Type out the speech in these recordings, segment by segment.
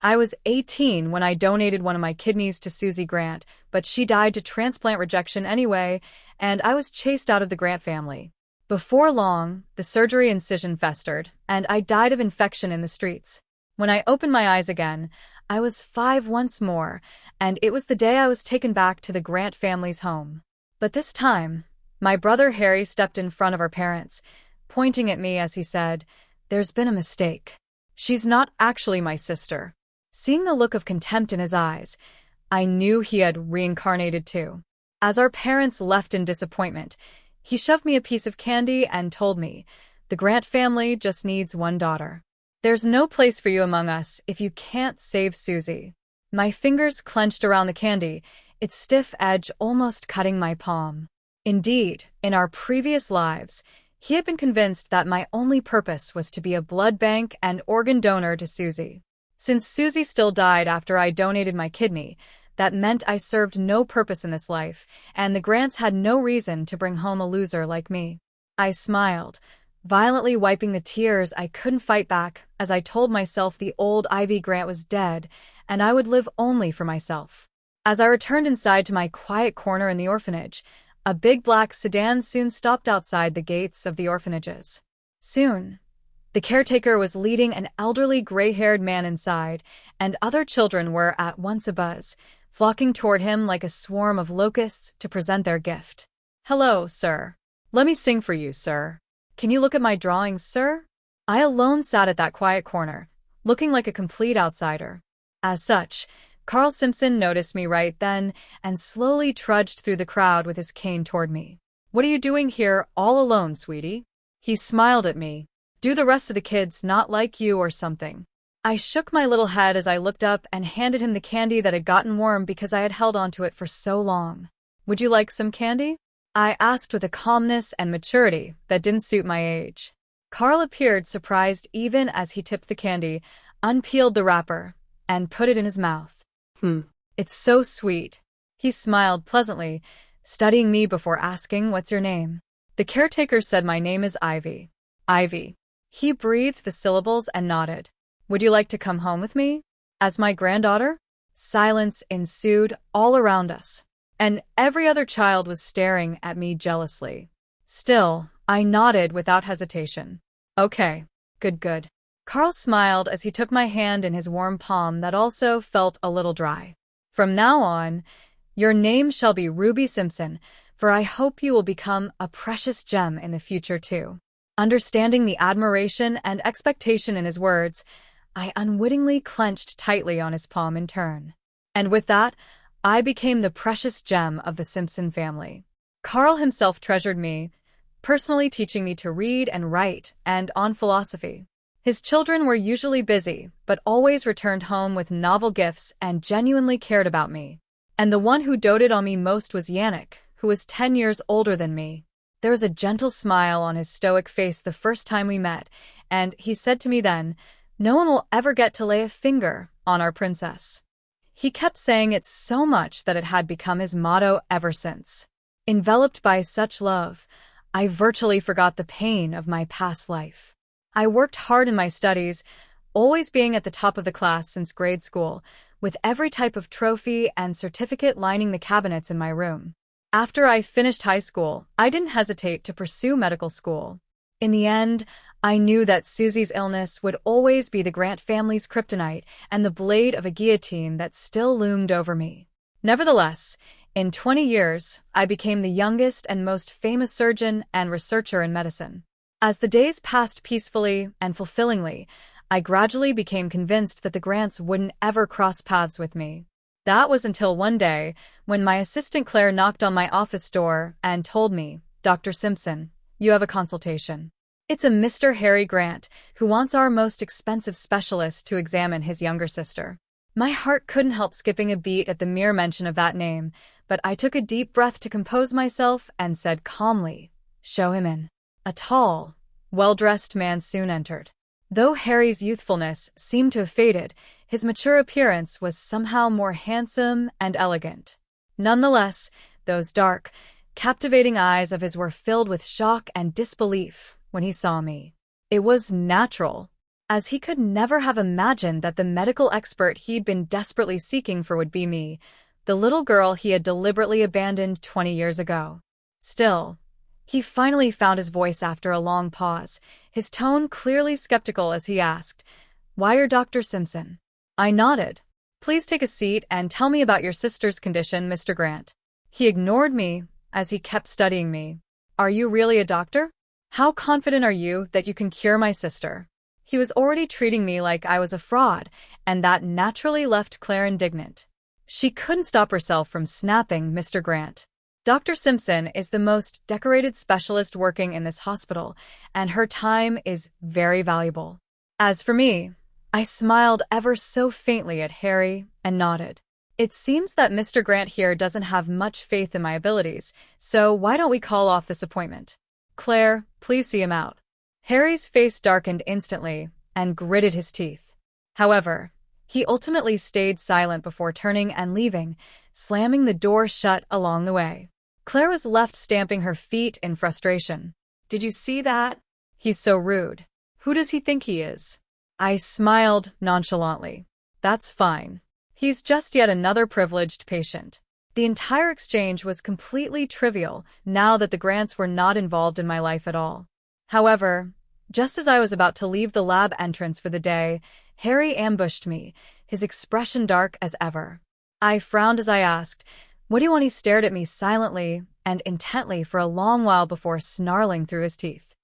I was 18 when I donated one of my kidneys to Susie Grant, but she died to transplant rejection anyway, and I was chased out of the Grant family. Before long, the surgery incision festered, and I died of infection in the streets. When I opened my eyes again, I was 5 once more, and it was the day I was taken back to the Grant family's home. But this time, my brother Harry stepped in front of our parents, pointing at me as he said, "There's been a mistake. She's not actually my sister." Seeing the look of contempt in his eyes, I knew he had reincarnated too. As our parents left in disappointment, he shoved me a piece of candy and told me, "The Grant family just needs one daughter. There's no place for you among us if you can't save Susie." My fingers clenched around the candy, its stiff edge almost cutting my palm. Indeed, in our previous lives, he had been convinced that my only purpose was to be a blood bank and organ donor to Susie. Since Susie still died after I donated my kidney, that meant I served no purpose in this life, and the Grants had no reason to bring home a loser like me. I smiled, violently wiping the tears I couldn't fight back as I told myself the old Ivy Grant was dead, and I would live only for myself. As I returned inside to my quiet corner in the orphanage, a big black sedan soon stopped outside the gates of the orphanages. Soon, the caretaker was leading an elderly gray-haired man inside, and other children were at once abuzz, flocking toward him like a swarm of locusts to present their gift. "Hello, sir. Let me sing for you, sir. Can you look at my drawings, sir?" I alone sat at that quiet corner, looking like a complete outsider. As such, Carl Simpson noticed me right then and slowly trudged through the crowd with his cane toward me. "What are you doing here all alone, sweetie?" He smiled at me. "Do the rest of the kids not like you or something?" I shook my little head as I looked up and handed him the candy that had gotten warm because I had held onto it for so long. "Would you like some candy?" I asked with a calmness and maturity that didn't suit my age. Carl appeared surprised even as he tipped the candy, unpeeled the wrapper, and put it in his mouth. It's so sweet." He smiled pleasantly, studying me before asking, "What's your name?" The caretaker said my name is Ivy. "Ivy." He breathed the syllables and nodded. "Would you like to come home with me? As my granddaughter?" Silence ensued all around us, and every other child was staring at me jealously. Still, I nodded without hesitation. "Okay, good." Carl smiled as he took my hand in his warm palm that also felt a little dry. "From now on, your name shall be Ruby Simpson, for I hope you will become a precious gem in the future too." Understanding the admiration and expectation in his words, I unwittingly clenched tightly on his palm in turn. And with that, I became the precious gem of the Simpson family. Carl himself treasured me, personally teaching me to read and write and on philosophy. His children were usually busy, but always returned home with novel gifts and genuinely cared about me. And the one who doted on me most was Yannick, who was 10 years older than me. There was a gentle smile on his stoic face the first time we met, and he said to me then, "No one will ever get to lay a finger on our princess." He kept saying it so much that it had become his motto ever since. Enveloped by such love, I virtually forgot the pain of my past life. I worked hard in my studies, always being at the top of the class since grade school, with every type of trophy and certificate lining the cabinets in my room. After I finished high school, I didn't hesitate to pursue medical school. In the end, I knew that Susie's illness would always be the Grant family's kryptonite and the blade of a guillotine that still loomed over me. Nevertheless, in 20 years, I became the youngest and most famous surgeon and researcher in medicine. As the days passed peacefully and fulfillingly, I gradually became convinced that the Grants wouldn't ever cross paths with me. That was until one day, when my assistant Claire knocked on my office door and told me, "Dr. Simpson, you have a consultation. It's a Mr. Harry Grant, who wants our most expensive specialist to examine his younger sister." My heart couldn't help skipping a beat at the mere mention of that name, but I took a deep breath to compose myself and said calmly, "Show him in." A tall, well-dressed man soon entered. Though Harry's youthfulness seemed to have faded, his mature appearance was somehow more handsome and elegant. Nonetheless, those dark, captivating eyes of his were filled with shock and disbelief when he saw me. It was natural. as he could never have imagined that the medical expert he'd been desperately seeking for would be me, the little girl he had deliberately abandoned 20 years ago. Still, he finally found his voice after a long pause, his tone clearly skeptical as he asked, "Why, Dr. Simpson?" I nodded. "Please take a seat and tell me about your sister's condition, Mr. Grant." He ignored me as he kept studying me. "Are you really a doctor? How confident are you that you can cure my sister?" He was already treating me like I was a fraud, and that naturally left Claire indignant. She couldn't stop herself from snapping, "Mr. Grant. Dr. Simpson is the most decorated specialist working in this hospital, and her time is very valuable." As for me, I smiled ever so faintly at Harry and nodded. "It seems that Mr. Grant here doesn't have much faith in my abilities, so why don't we call off this appointment? Claire, please see him out." Harry's face darkened instantly and gritted his teeth. However, he ultimately stayed silent before turning and leaving, slamming the door shut along the way. Claire was left stamping her feet in frustration. "Did you see that? He's so rude. Who does he think he is?" I smiled nonchalantly. "That's fine. He's just yet another privileged patient." The entire exchange was completely trivial now that the Grants were not involved in my life at all. However, just as I was about to leave the lab entrance for the day, Harry ambushed me, his expression dark as ever. I frowned as I asked, "What do you want?" He stared at me silently and intently for a long while before snarling through his teeth.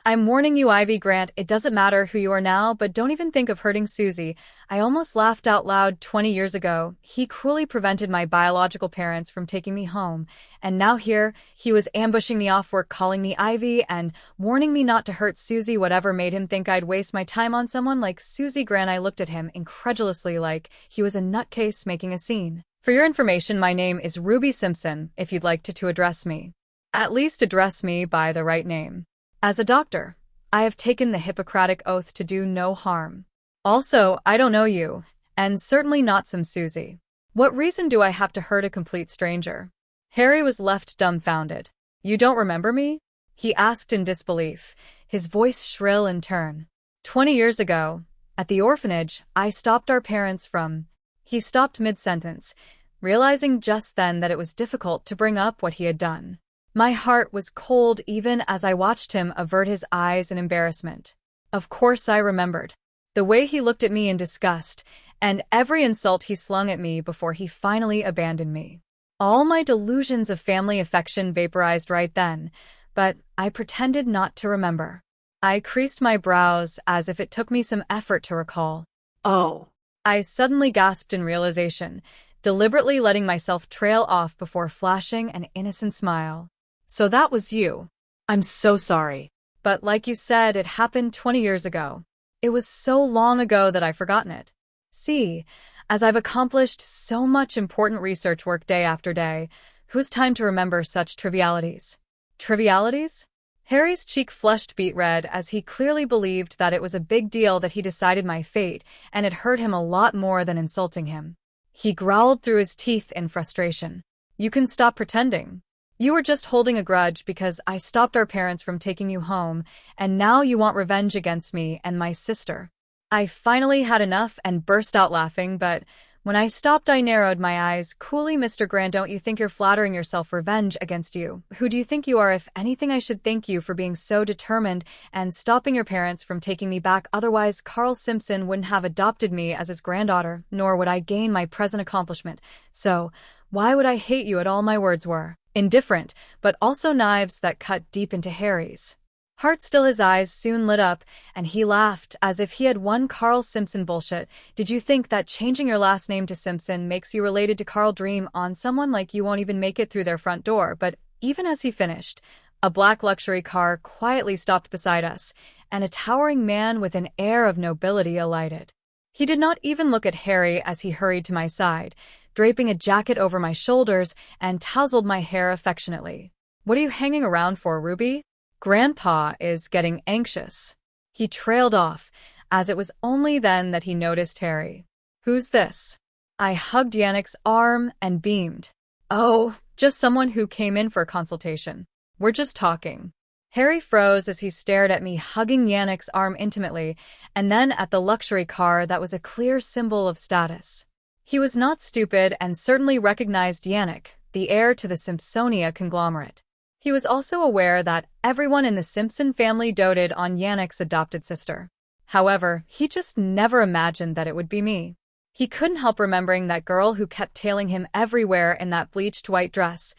"I'm warning you, Ivy Grant, it doesn't matter who you are now, but don't even think of hurting Susie. I almost laughed out loud 20 years ago. He cruelly prevented my biological parents from taking me home, and now here he was ambushing me off work, calling me Ivy and warning me not to hurt Susie. Whatever made him think I'd waste my time on someone like Susie Grant?" I looked at him incredulously like he was a nutcase making a scene. "For your information, my name is Ruby Simpson, if you'd like to address me. At least address me by the right name. As a doctor, I have taken the Hippocratic oath to do no harm. Also, I don't know you, and certainly not some Susie. What reason do I have to hurt a complete stranger?" Harry was left dumbfounded. "You don't remember me?" he asked in disbelief, his voice shrill in turn. 20 years ago, at the orphanage, I stopped our parents from—" He stopped mid-sentence, realizing just then that it was difficult to bring up what he had done. My heart was cold even as I watched him avert his eyes in embarrassment. Of course I remembered. The way he looked at me in disgust, and every insult he slung at me before he finally abandoned me. All my delusions of family affection vaporized right then, but I pretended not to remember. I creased my brows as if it took me some effort to recall. "Oh," I suddenly gasped in realization, deliberately letting myself trail off before flashing an innocent smile. "So that was you. I'm so sorry. But like you said, it happened 20 years ago. It was so long ago that I've forgotten it. See, as I've accomplished so much important research work day after day, who's time to remember such trivialities?" "Trivialities?" Harry's cheek flushed beet red as he clearly believed that it was a big deal that he decided my fate, and it hurt him a lot more than insulting him. He growled through his teeth in frustration. "You can stop pretending. You were just holding a grudge because I stopped our parents from taking you home, and now you want revenge against me and my sister." I finally had enough and burst out laughing, but when I stopped I narrowed my eyes coolly. "Mr. Grant, don't you think you're flattering yourself? Revenge against you? Who do you think you are? If anything, I should thank you for being so determined and stopping your parents from taking me back. Otherwise, Carl Simpson wouldn't have adopted me as his granddaughter, nor would I gain my present accomplishment. So, why would I hate you at all?" My words were indifferent, but also knives that cut deep into Harry's heart. Still, his eyes soon lit up, and he laughed as if he had won. "Carl Simpson bullshit. Did you think that changing your last name to Simpson makes you related to Carl? Dream on, someone like you won't even make it through their front door." But even as he finished, a black luxury car quietly stopped beside us, and a towering man with an air of nobility alighted. He did not even look at Harry as he hurried to my side, draping a jacket over my shoulders and tousled my hair affectionately. "What are you hanging around for, Ruby? Grandpa is getting anxious." He trailed off, as it was only then that he noticed Harry. "Who's this?" I hugged Yannick's arm and beamed. "Oh, just someone who came in for a consultation. We're just talking." Harry froze as he stared at me, hugging Yannick's arm intimately, and then at the luxury car that was a clear symbol of status. He was not stupid and certainly recognized Yannick, the heir to the Simpsonia conglomerate. He was also aware that everyone in the Simpson family doted on Yannick's adopted sister. However, he just never imagined that it would be me. He couldn't help remembering that girl who kept tailing him everywhere in that bleached white dress,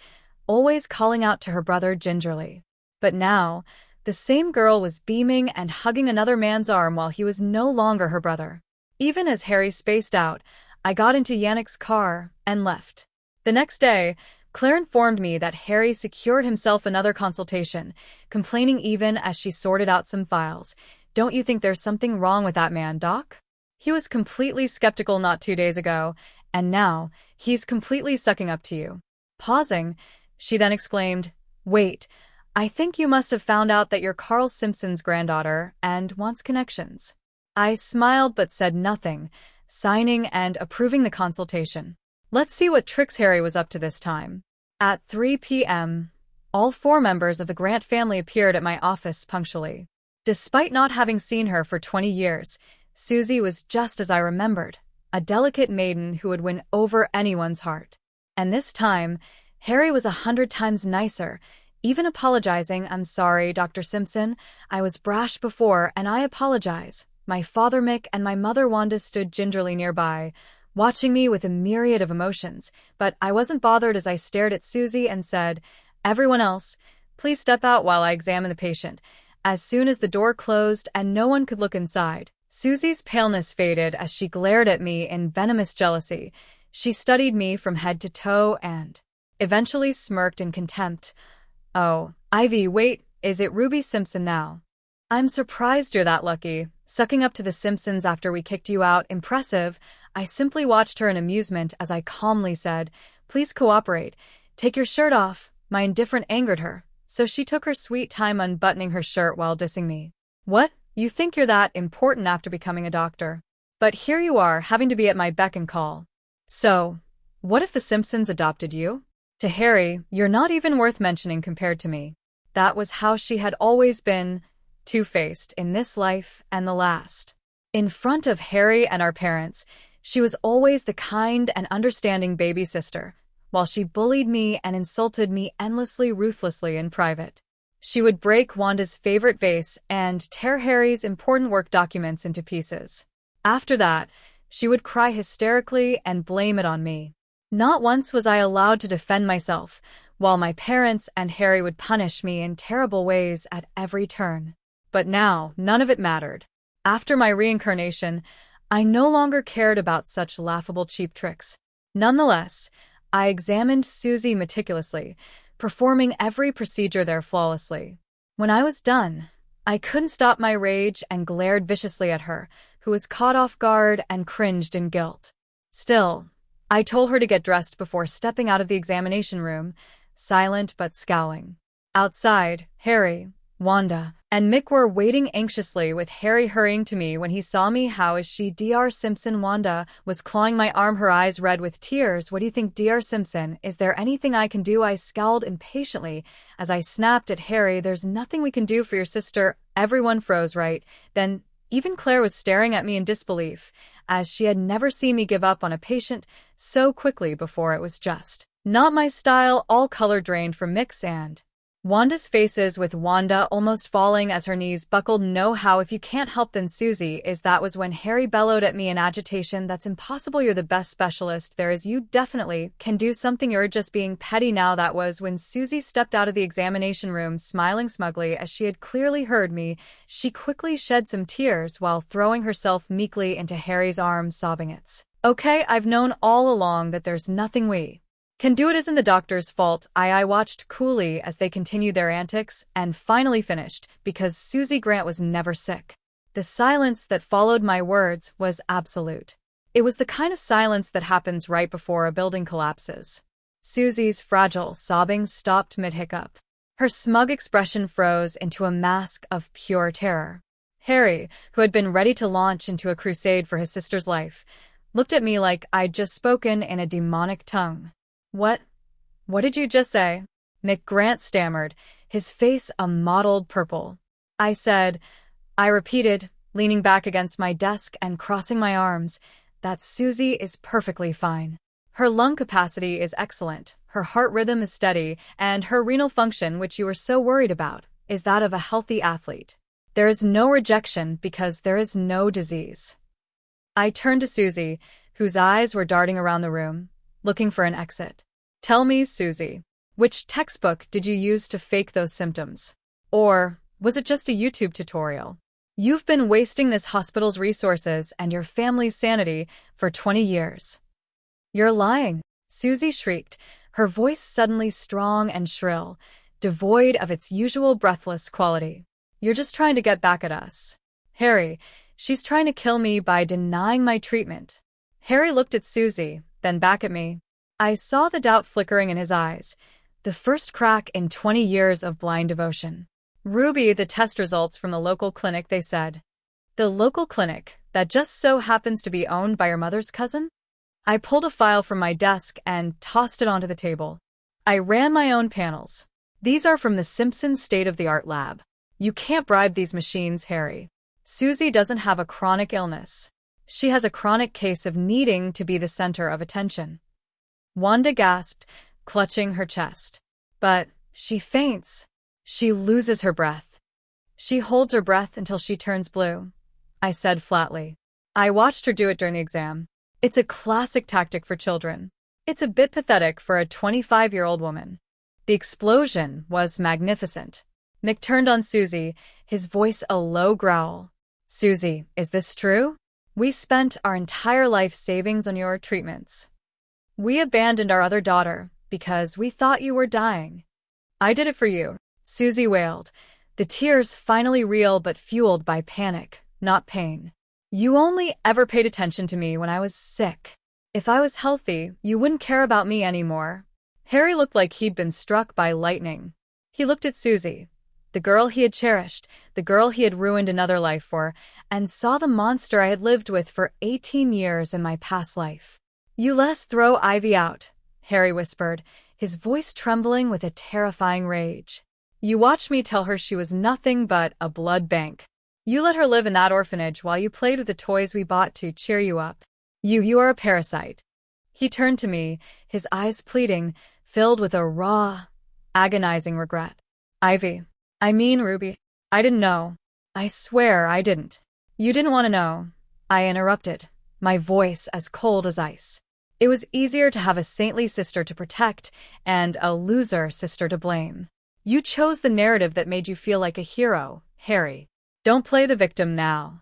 always calling out to her brother gingerly. But now, the same girl was beaming and hugging another man's arm while he was no longer her brother. Even as Harry spaced out, I got into Yannick's car and left. The next day, Claire informed me that Harry secured himself another consultation, complaining even as she sorted out some files. "Don't you think there's something wrong with that man, Doc? He was completely skeptical not 2 days ago, and now he's completely sucking up to you." Pausing, she then exclaimed, "Wait, I think you must have found out that you're Carl Simpson's granddaughter and wants connections." I smiled but said nothing, signing and approving the consultation. Let's see what tricks Harry was up to this time. At 3 p.m., all 4 members of the Grant family appeared at my office punctually. Despite not having seen her for 20 years, Susie was just as I remembered, a delicate maiden who would win over anyone's heart. And this time, Harry was 100 times nicer, even apologizing. "I'm sorry, Dr. Simpson. I was brash before, and I apologize." My father Mick and my mother Wanda stood gingerly nearby, watching me with a myriad of emotions, but I wasn't bothered as I stared at Susie and said, "Everyone else, please step out while I examine the patient." As soon as the door closed and no one could look inside, Susie's paleness faded as she glared at me in venomous jealousy. She studied me from head to toe and eventually smirked in contempt. "Oh, Ivy, wait, is it Ruby Simpson now? I'm surprised you're that lucky. Sucking up to the Simpsons after we kicked you out, impressive." I simply watched her in amusement as I calmly said, "Please cooperate. Take your shirt off." My indifference angered her, so she took her sweet time unbuttoning her shirt while dissing me. "What? You think you're that important after becoming a doctor? But here you are, having to be at my beck and call. So, what if the Simpsons adopted you?" To Harry, "You're not even worth mentioning compared to me." That was how she had always been, two-faced in this life and the last. In front of Harry and our parents, she was always the kind and understanding baby sister, while she bullied me and insulted me endlessly ruthlessly in private. She would break Wanda's favorite vase and tear Harry's important work documents into pieces. After that, she would cry hysterically and blame it on me. Not once was I allowed to defend myself, while my parents and Harry would punish me in terrible ways at every turn. But now, none of it mattered. After my reincarnation, I no longer cared about such laughable cheap tricks. Nonetheless, I examined Susie meticulously, performing every procedure there flawlessly. When I was done, I couldn't stop my rage and glared viciously at her, who was caught off guard and cringed in guilt. Still, I told her to get dressed before stepping out of the examination room, silent but scowling. Outside, Harry, Wanda, and Mick were waiting anxiously, with Harry hurrying to me when he saw me. "How is she, Dr. Simpson?" Wanda was clawing my arm, her eyes red with tears. "What do you think, Dr. Simpson? Is there anything I can do?" I scowled impatiently as I snapped at Harry, "There's nothing we can do for your sister." Everyone froze right then. Even Claire was staring at me in disbelief, as she had never seen me give up on a patient so quickly before. It was just not my style. All color drained from Mick's and Wanda's faces, with Wanda almost falling as her knees buckled. "No, how? If you can't help, then Susie is." That was when Harry bellowed at me in agitation, "That's impossible. You're the best specialist there is. You definitely can do something. You're just being petty now." That was when Susie stepped out of the examination room, smiling smugly as she had clearly heard me. She quickly shed some tears while throwing herself meekly into Harry's arms, sobbing, "It's okay. I've known all along that there's nothing we can do. It isn't the doctor's fault." I watched coolly as they continued their antics and finally finished, because Susie Grant was never sick. The silence that followed my words was absolute. It was the kind of silence that happens right before a building collapses. Susie's fragile sobbing stopped mid-hiccup. Her smug expression froze into a mask of pure terror. Harry, who had been ready to launch into a crusade for his sister's life, looked at me like I'd just spoken in a demonic tongue. What did you just say?" Mick Grant stammered, his face a mottled purple. I repeated, leaning back against my desk and crossing my arms, that Susie is perfectly fine. Her lung capacity is excellent, her heart rhythm is steady, and her renal function, which you were so worried about, is that of a healthy athlete. There is no rejection because there is no disease. I turned to Susie, whose eyes were darting around the room, looking for an exit. Tell me, Susie, which textbook did you use to fake those symptoms? Or was it just a YouTube tutorial? You've been wasting this hospital's resources and your family's sanity for 20 years. You're lying, Susie shrieked, her voice suddenly strong and shrill, devoid of its usual breathless quality. You're just trying to get back at us. Harry, she's trying to kill me by denying my treatment. Harry looked at Susie, then back at me. I saw the doubt flickering in his eyes, the first crack in 20 years of blind devotion. Ruby, the test results from the local clinic, they said. The local clinic that just so happens to be owned by your mother's cousin? I pulled a file from my desk and tossed it onto the table. I ran my own panels. These are from the Simpsons state-of-the-art lab. You can't bribe these machines, Harry. Susie doesn't have a chronic illness. She has a chronic case of needing to be the center of attention. Wanda gasped, clutching her chest. But she faints. She loses her breath. She holds her breath until she turns blue, I said flatly. I watched her do it during the exam. It's a classic tactic for children. It's a bit pathetic for a 25-year-old woman. The explosion was magnificent. Mick turned on Susie, his voice a low growl. Susie, is this true? We spent our entire life savings on your treatments. We abandoned our other daughter because we thought you were dying. I did it for you, Susie wailed, the tears finally real but fueled by panic, not pain. You only ever paid attention to me when I was sick. If I was healthy, you wouldn't care about me anymore. Harry looked like he'd been struck by lightning. He looked at Susie, the girl he had cherished, the girl he had ruined another life for, and saw the monster I had lived with for 18 years in my past life. You let us throw Ivy out, Harry whispered, his voice trembling with a terrifying rage. You watched me tell her she was nothing but a blood bank. You let her live in that orphanage while you played with the toys we bought to cheer you up. You are a parasite. He turned to me, his eyes pleading, filled with a raw, agonizing regret. Ivy. I mean, Ruby. I didn't know. I swear I didn't. You didn't want to know. I interrupted, my voice as cold as ice. It was easier to have a saintly sister to protect and a loser sister to blame. You chose the narrative that made you feel like a hero, Harry. Don't play the victim now.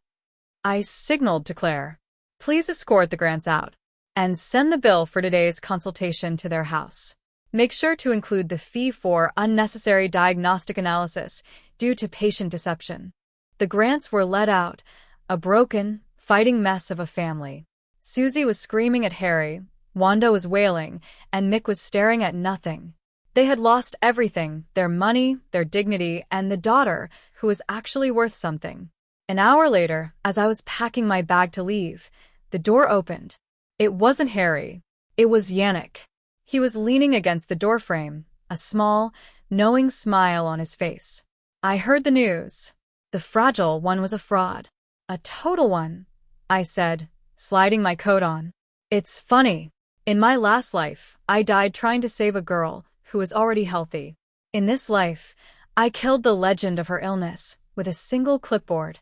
I signaled to Claire. Please escort the Grants out and send the bill for today's consultation to their house. Make sure to include the fee for unnecessary diagnostic analysis due to patient deception. The Grants were let out, a broken, fighting mess of a family. Susie was screaming at Harry, Wanda was wailing, and Mick was staring at nothing. They had lost everything, their money, their dignity, and the daughter, who was actually worth something. An hour later, as I was packing my bag to leave, the door opened. It wasn't Harry. It was Yannick. He was leaning against the doorframe, a small, knowing smile on his face. I heard the news. The fragile one was a fraud. A total one, I said, sliding my coat on. It's funny. In my last life, I died trying to save a girl who was already healthy. In this life, I killed the legend of her illness with a single clipboard.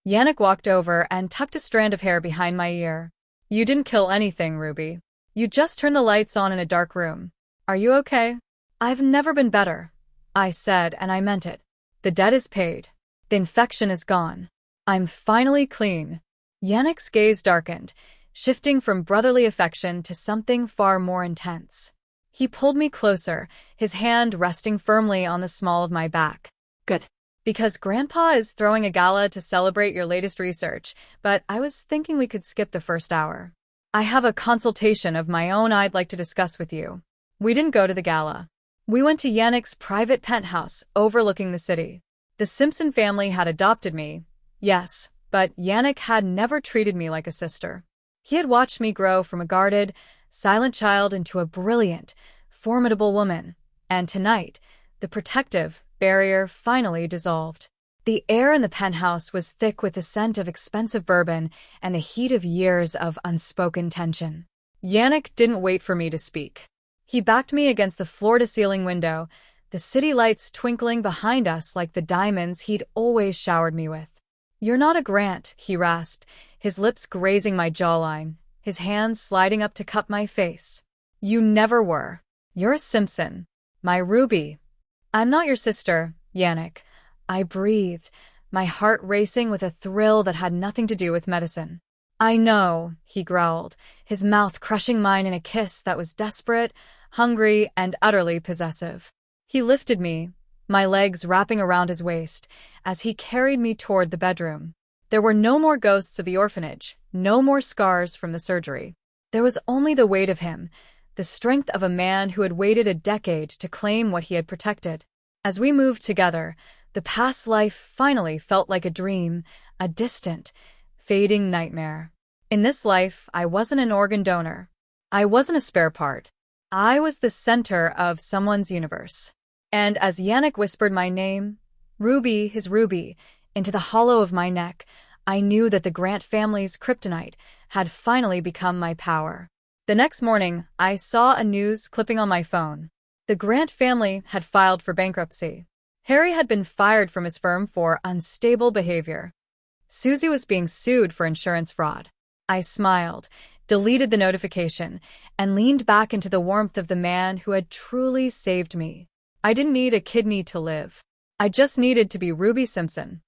Yannick walked over and tucked a strand of hair behind my ear. You didn't kill anything, Ruby. You just turned the lights on in a dark room. Are you okay? I've never been better, I said, and I meant it. The debt is paid. The infection is gone. I'm finally clean. Yannick's gaze darkened, shifting from brotherly affection to something far more intense. He pulled me closer, his hand resting firmly on the small of my back. Good. Because Grandpa is throwing a gala to celebrate your latest research, but I was thinking we could skip the first hour. I have a consultation of my own I'd like to discuss with you. We didn't go to the gala. We went to Yannick's private penthouse overlooking the city. The Simpson family had adopted me, yes, but Yannick had never treated me like a sister. He had watched me grow from a guarded, silent child into a brilliant, formidable woman, and tonight, the protective, barrier finally dissolved. The air in the penthouse was thick with the scent of expensive bourbon and the heat of years of unspoken tension. Yannick didn't wait for me to speak. He backed me against the floor-to-ceiling window, the city lights twinkling behind us like the diamonds he'd always showered me with. "You're not a Grant," he rasped, his lips grazing my jawline, his hands sliding up to cup my face. "You never were. You're a Simpson. My Ruby." "I'm not your sister, Yannick." I breathed, my heart racing with a thrill that had nothing to do with medicine. "I know," he growled, his mouth crushing mine in a kiss that was desperate, hungry, and utterly possessive. He lifted me, my legs wrapping around his waist, as he carried me toward the bedroom. There were no more ghosts of the orphanage, no more scars from the surgery. There was only the weight of him, the strength of a man who had waited a decade to claim what he had protected. As we moved together, the past life finally felt like a dream, a distant, fading nightmare. In this life, I wasn't an organ donor. I wasn't a spare part. I was the center of someone's universe. And as Yannick whispered my name, Ruby, his Ruby, into the hollow of my neck, I knew that the Grant family's kryptonite had finally become my power. The next morning, I saw a news clipping on my phone. The Grant family had filed for bankruptcy. Harry had been fired from his firm for unstable behavior. Susie was being sued for insurance fraud. I smiled, deleted the notification, and leaned back into the warmth of the man who had truly saved me. I didn't need a kidney to live. I just needed to be Ruby Simpson.